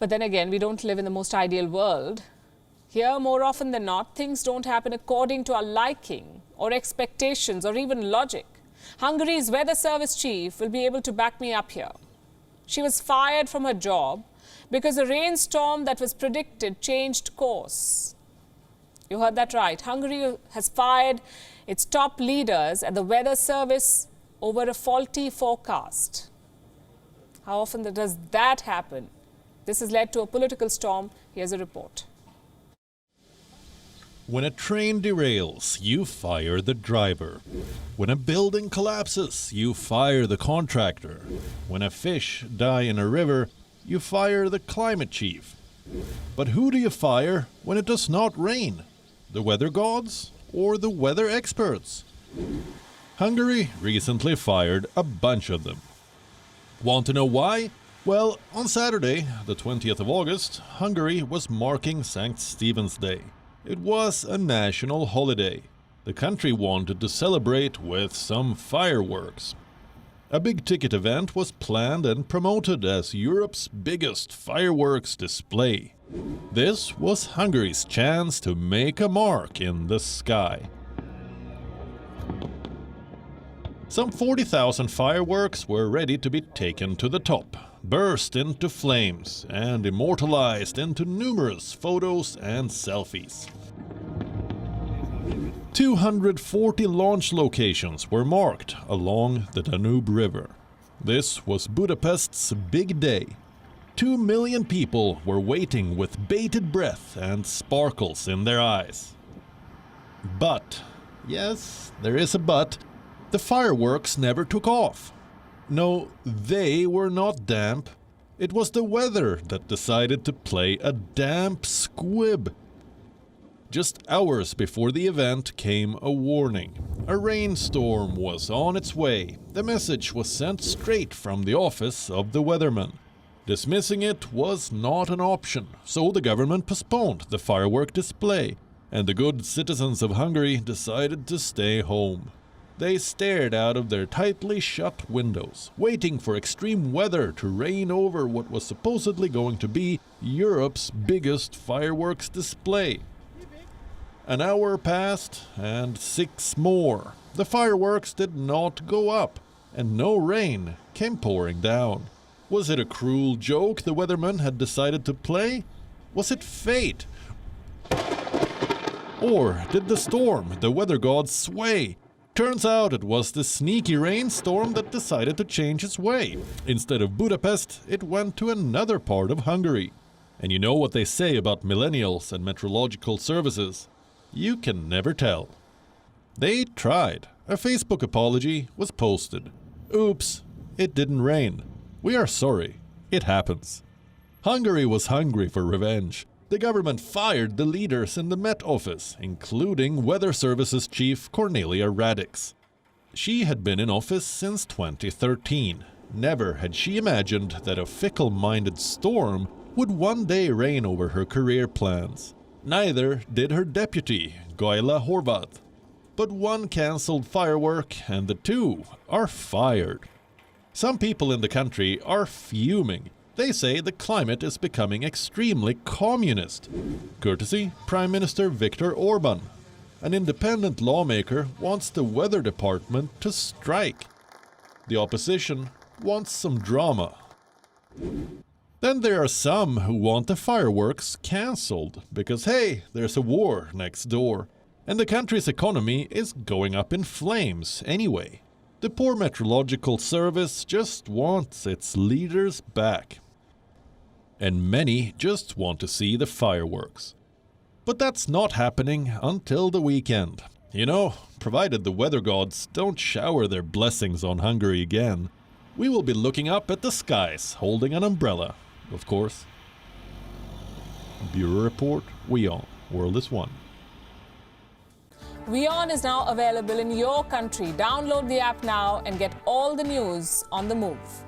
But then again, we don't live in the most ideal world. Here, more often than not, things don't happen according to our liking or expectations or even logic. Hungary's weather service chief will be able to back me up here. She was fired from her job because a rainstorm that was predicted changed course. You heard that right. Hungary has fired its top leaders at the weather service over a faulty forecast. How often does that happen? This has led to a political storm. Here's a report. When a train derails, you fire the driver. When a building collapses, you fire the contractor. When a fish die in a river, you fire the climate chief. But who do you fire when it does not rain? The weather gods or the weather experts? Hungary recently fired a bunch of them. Want to know why? Well, on Saturday, the 20th of August, Hungary was marking St. Stephen's Day. It was a national holiday. The country wanted to celebrate with some fireworks. A big-ticket event was planned and promoted as Europe's biggest fireworks display. This was Hungary's chance to make a mark in the sky. Some 40,000 fireworks were ready to be taken to the top, burst into flames, and immortalized into numerous photos and selfies. 240 launch locations were marked along the Danube River. This was Budapest's big day. 2 million people were waiting with bated breath and sparkles in their eyes. But, yes, there is a but, the fireworks never took off. No, they were not damp. It was the weather that decided to play a damp squib. Just hours before the event came a warning. A rainstorm was on its way. The message was sent straight from the office of the weatherman. Dismissing it was not an option, so the government postponed the firework display, and the good citizens of Hungary decided to stay home. They stared out of their tightly shut windows, waiting for extreme weather to rain over what was supposedly going to be Europe's biggest fireworks display. An hour passed, and 6 more. The fireworks did not go up, and no rain came pouring down. Was it a cruel joke the weatherman had decided to play? Was it fate? Or did the storm, the weather gods, sway? Turns out it was the sneaky rainstorm that decided to change its way. Instead of Budapest, it went to another part of Hungary. And you know what they say about millennials and meteorological services? You can never tell. They tried. A Facebook apology was posted. Oops, it didn't rain. We are sorry. It happens. Hungary was hungry for revenge. The government fired the leaders in the Met Office, including Weather Services Chief Cornelia Radix. She had been in office since 2013. Never had she imagined that a fickle-minded storm would one day reign over her career plans. Neither did her deputy, Gyula Horváth. But one cancelled firework and the two are fired. Some people in the country are fuming. They say the climate is becoming extremely communist. Courtesy Prime Minister Viktor Orban. An independent lawmaker wants the weather department to strike. The opposition wants some drama. Then there are some who want the fireworks cancelled because, hey, there's a war next door. And the country's economy is going up in flames anyway. The poor meteorological service just wants its leaders back. And many just want to see the fireworks. But that's not happening until the weekend. You know, provided the weather gods don't shower their blessings on Hungary again, we will be looking up at the skies holding an umbrella, of course. Bureau Report, WION, World is One. WION is now available in your country. Download the app now and get all the news on the move.